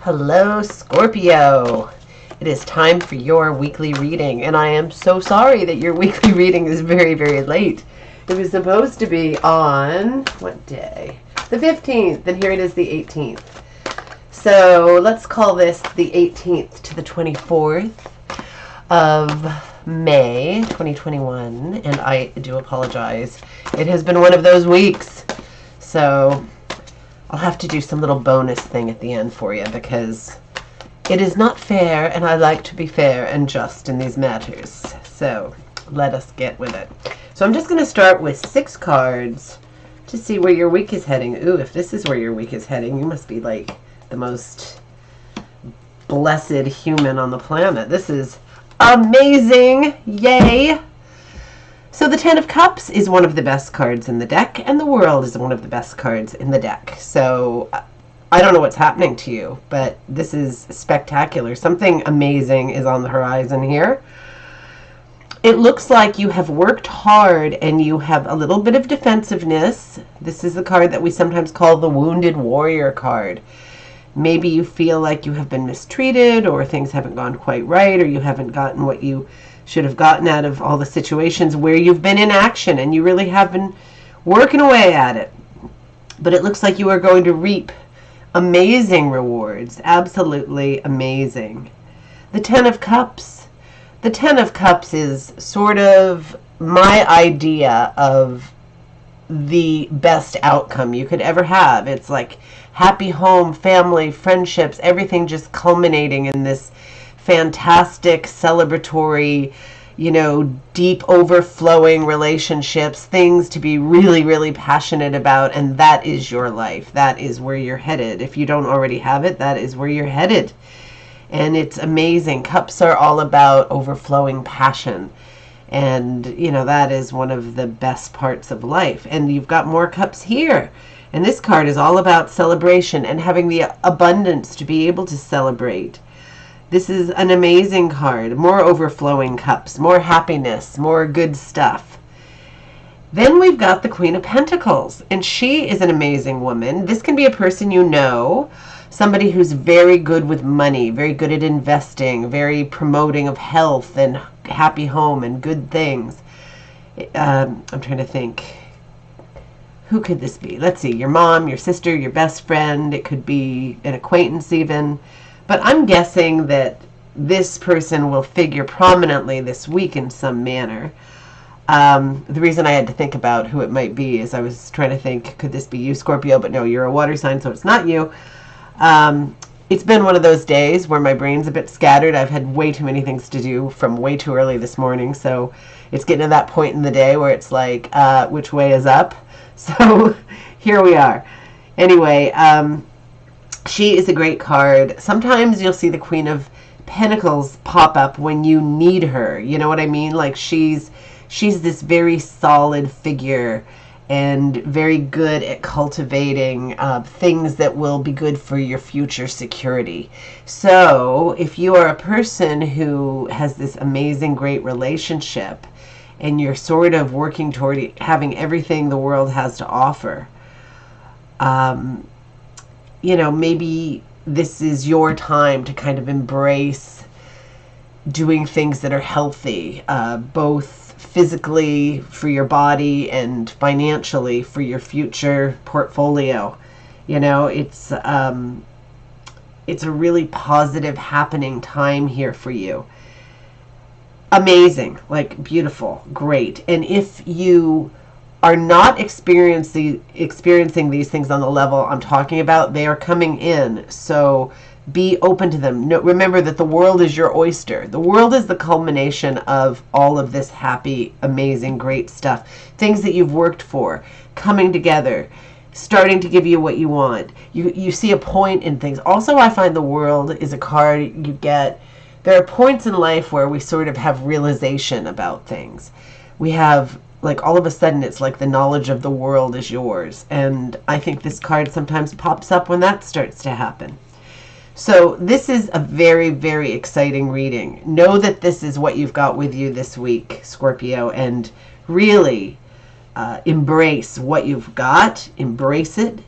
Hello, Scorpio. It is time for your weekly reading, and I am so sorry that your weekly reading is very, very late. It was supposed to be on, what day? The 15th, and here it is the 18th. So let's call this the 18th to the 24th of May 2021, and I do apologize. It has been one of those weeks, so I'll have to do some little bonus thing at the end for you because it is not fair, and I like to be fair and just in these matters. So let us get with it. So I'm just going to start with 6 cards to see where your week is heading. Ooh, if this is where your week is heading, you must be like the most blessed human on the planet. This is amazing. Yay. So the Ten of Cups is one of the best cards in the deck, and the World is one of the best cards in the deck. So I don't know what's happening to you, but this is spectacular. Something amazing is on the horizon here. It looks like you have worked hard and you have a little bit of defensiveness. This is the card that we sometimes call the Wounded Warrior card. Maybe you feel like you have been mistreated, or things haven't gone quite right, or you haven't gotten what you should have gotten out of all the situations where you've been in action, and you really have been working away at it. But it looks like you are going to reap amazing rewards. Absolutely amazing. The Ten of Cups. The Ten of Cups is sort of my idea of the best outcome you could ever have. It's like happy home, family, friendships, everything just culminating in this fantastic, celebratory, deep overflowing relationships, things to be really, really passionate about, and that is your life. That is where you're headed. If you don't already have it, that is where you're headed. And it's amazing. Cups are all about overflowing passion. And, that is one of the best parts of life. And you've got more cups here. And this card is all about celebration and having the abundance to be able to celebrate. This is an amazing card. More overflowing cups, more happiness, more good stuff. Then we've got the Queen of Pentacles, and she is an amazing woman. This can be a person you know, somebody who's very good with money, very good at investing, very promoting of health and happy home and good things. I'm trying to think. Who could this be? Let's see. Your mom, your sister, your best friend. It could be an acquaintance even. But I'm guessing that this person will figure prominently this week in some manner. The reason I had to think about who it might be is I was trying to think, could this be you, Scorpio? But no, you're a water sign, so it's not you. It's been one of those days where my brain's a bit scattered. I've had way too many things to do from way too early this morning. So it's getting to that point in the day where it's like, which way is up? So here we are. Anyway, she is a great card. Sometimes you'll see the Queen of Pentacles pop up when you need her. You know what I mean? Like she's this very solid figure and very good at cultivating things that will be good for your future security. So if you are a person who has this amazing, great relationship and you're sort of working toward having everything the world has to offer, maybe this is your time to kind of embrace doing things that are healthy, both physically for your body and financially for your future portfolio. It's a really positive happening time here for you. Amazing, like beautiful, great. And if you are not experiencing these things on the level I'm talking about, they are coming in. So be open to them. No, remember that the world is your oyster. The world is the culmination of all of this happy, amazing, great stuff. Things that you've worked for, coming together, starting to give you what you want. You see a point in things. Also, I find the World is a card you get. There are points in life where we sort of have realization about things. We have, like, all of a sudden it's like the knowledge of the world is yours. And I think this card sometimes pops up when that starts to happen. So this is a very, very exciting reading. Know that this is what you've got with you this week, Scorpio, and really embrace what you've got. Embrace it.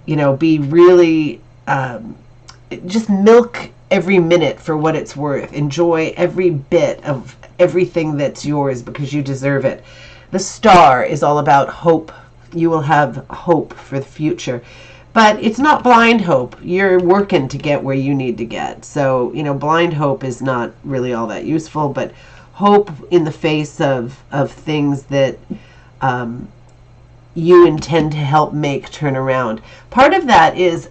Be really just milk every minute for what it's worth. Enjoy every bit of everything that's yours because you deserve it. The star is all about hope. You will have hope for the future. But it's not blind hope. You're working to get where you need to get. So, blind hope is not really all that useful, but hope in the face of things that you intend to help make turn around. Part of that is,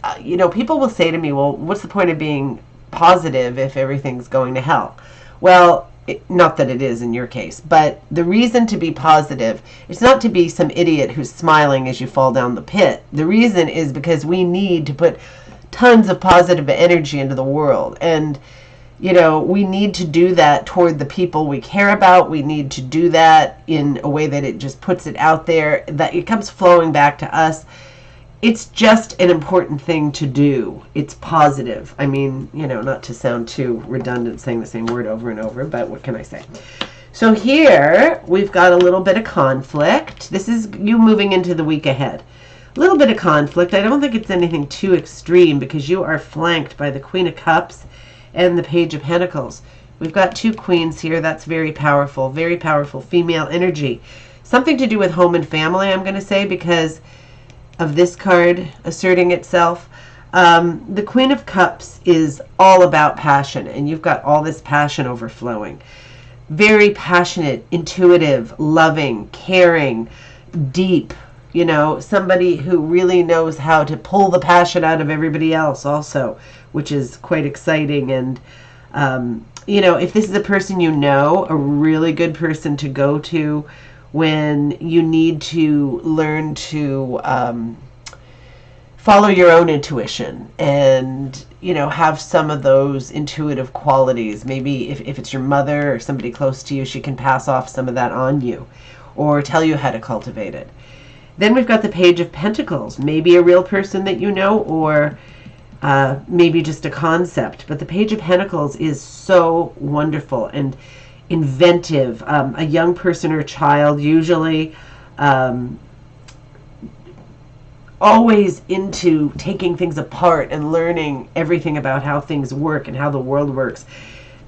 people will say to me, well, what's the point of being positive if everything's going to hell? Well, not that it is in your case, but the reason to be positive is not to be some idiot who's smiling as you fall down the pit. The reason is because we need to put tons of positive energy into the world. And, we need to do that toward the people we care about. We need to do that in a way that it just puts it out there, that it comes flowing back to us. It's just an important thing to do. It's positive. I mean, not to sound too redundant saying the same word over and over, but what can I say? So here we've got a little bit of conflict. This is you moving into the week ahead. A little bit of conflict. I don't think it's anything too extreme because you are flanked by the Queen of Cups and the Page of Pentacles. We've got two queens here. That's very powerful female energy. Something to do with home and family, I'm going to say, because of this card asserting itself. The Queen of Cups is all about passion, and you've got all this passion overflowing. Very passionate, intuitive, loving, caring, deep, somebody who really knows how to pull the passion out of everybody else also, which is quite exciting. And, if this is a person a really good person to go to when you need to learn to follow your own intuition and, have some of those intuitive qualities. Maybe if it's your mother or somebody close to you, she can pass off some of that on you or tell you how to cultivate it. Then we've got the Page of Pentacles, maybe a real person that or maybe just a concept. But the Page of Pentacles is so wonderful and inventive. A young person or child, usually always into taking things apart and learning everything about how things work and how the world works.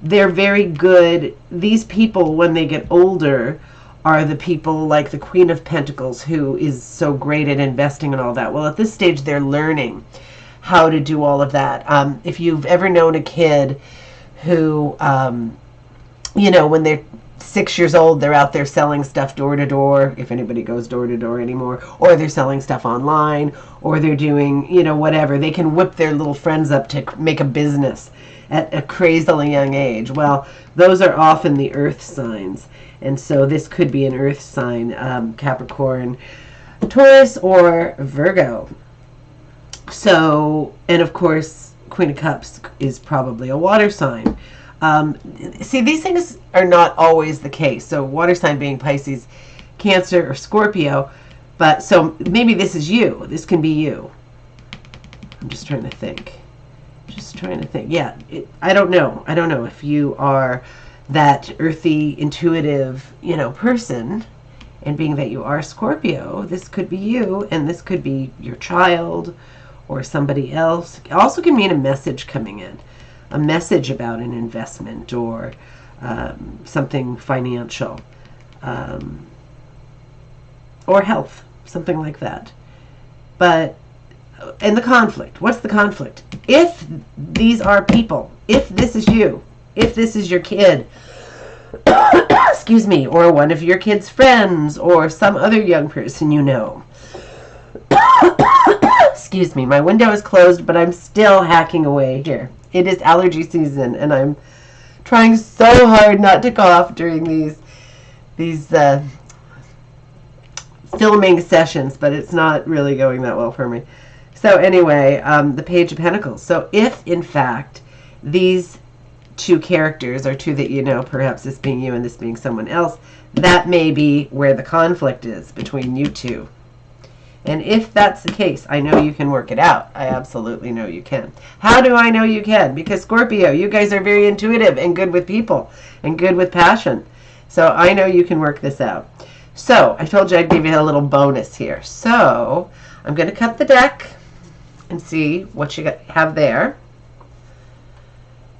They're very good. These people, when they get older, are the people like the Queen of Pentacles, who is so great at investing and all that. Well, at this stage, they're learning how to do all of that. If you've ever known a kid who, when they're 6 years old, they're out there selling stuff door to door, if anybody goes door to door anymore, or they're selling stuff online, or they're doing, whatever. They can whip their little friends up to make a business at a crazily young age. Well, those are often the earth signs. And so this could be an earth sign, Capricorn, Taurus, or Virgo. So, and of course, Queen of Cups is probably a water sign. See, these things are not always the case. So water sign being Pisces, Cancer, or Scorpio. But so maybe this is you. This can be you. I'm just trying to think. Yeah, I don't know. I don't know if you are that earthy, intuitive, person. And being that you are Scorpio, this could be you, and this could be your child or somebody else. It also can mean a message coming in. A message about an investment or something financial or health, something like that. But, and the conflict, what's the conflict? If these are people, if this is you, if this is your kid, excuse me, or one of your kid's friends or some other young person excuse me, my window is closed, but I'm still hacking away here. It is allergy season, and I'm trying so hard not to cough during these filming sessions, but it's not really going that well for me. So anyway, the Page of Pentacles. So if, in fact, these two characters are two that perhaps this being you and this being someone else, that may be where the conflict is between you two. And if that's the case, I know you can work it out. I absolutely know you can. How do I know you can? Because Scorpio, you guys are very intuitive and good with people and good with passion. So I know you can work this out. So I told you I'd give you a little bonus here. So I'm going to cut the deck and see what you have there.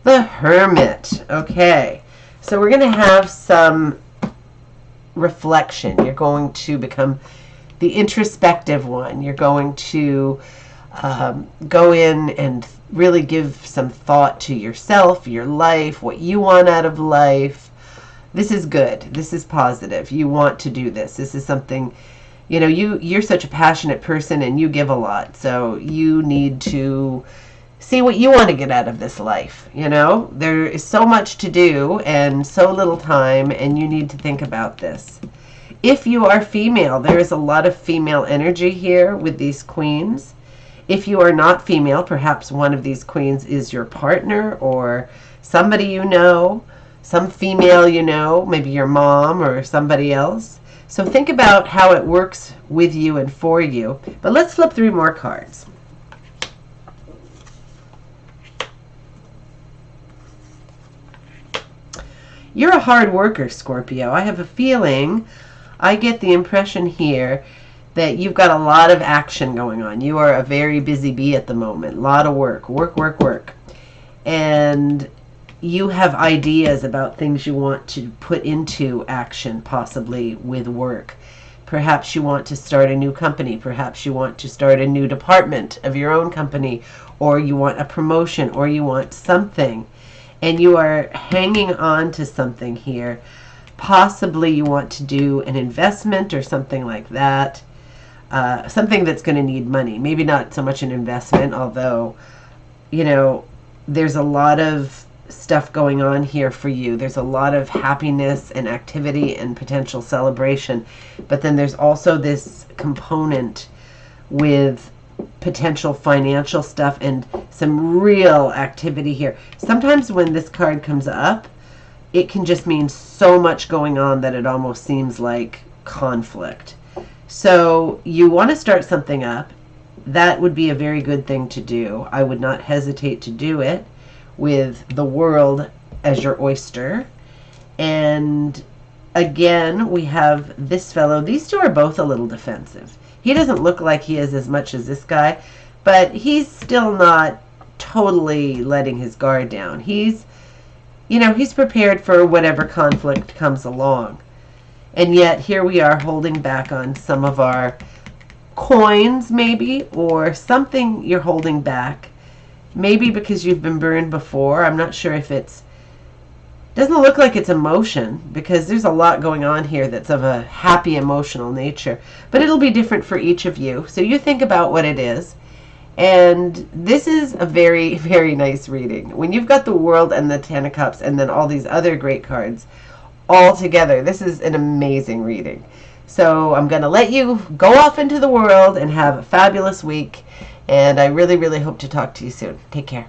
The Hermit. Okay. So we're going to have some reflection. You're going to become the introspective one. You're going to go in and really give some thought to yourself, your life, what you want out of life. This is good. This is positive. You want to do this. This is something, you're such a passionate person and you give a lot. So you need to see what you want to get out of this life. There is so much to do and so little time, and you need to think about this. If you are female, there is a lot of female energy here with these queens. If you are not female, perhaps one of these queens is your partner or somebody you know, some female you know, maybe your mom or somebody else. So think about how it works with you and for you. But let's flip 3 more cards. You're a hard worker, Scorpio. I have a feeling, I get the impression here that you've got a lot of action going on. You are a very busy bee at the moment. A lot of work. Work. And you have ideas about things you want to put into action, possibly with work. Perhaps you want to start a new company. Perhaps you want to start a new department of your own company, or you want a promotion, or you want something. And you are hanging on to something here. Possibly you want to do an investment or something like that. Something that's going to need money. Maybe not so much an investment, although, there's a lot of stuff going on here for you. There's a lot of happiness and activity and potential celebration. But then there's also this component with potential financial stuff and some real activity here. Sometimes when this card comes up, it can just mean so much going on that it almost seems like conflict. So you want to start something up. That would be a very good thing to do. I would not hesitate to do it with the world as your oyster. And again, we have this fellow. These 2 are both a little defensive. He doesn't look like he is as much as this guy, but he's still not totally letting his guard down. He's prepared for whatever conflict comes along. And yet here we are holding back on some of our coins, maybe, or something you're holding back. Maybe because you've been burned before. I'm not sure if doesn't look like it's emotion, because there's a lot going on here that's of a happy emotional nature. But it'll be different for each of you. So you think about what it is. And this is a very, very nice reading. When you've got the World and the 10 of Cups and then all these other great cards all together, this is an amazing reading. So I'm going to let you go off into the world and have a fabulous week. And I really, really hope to talk to you soon. Take care.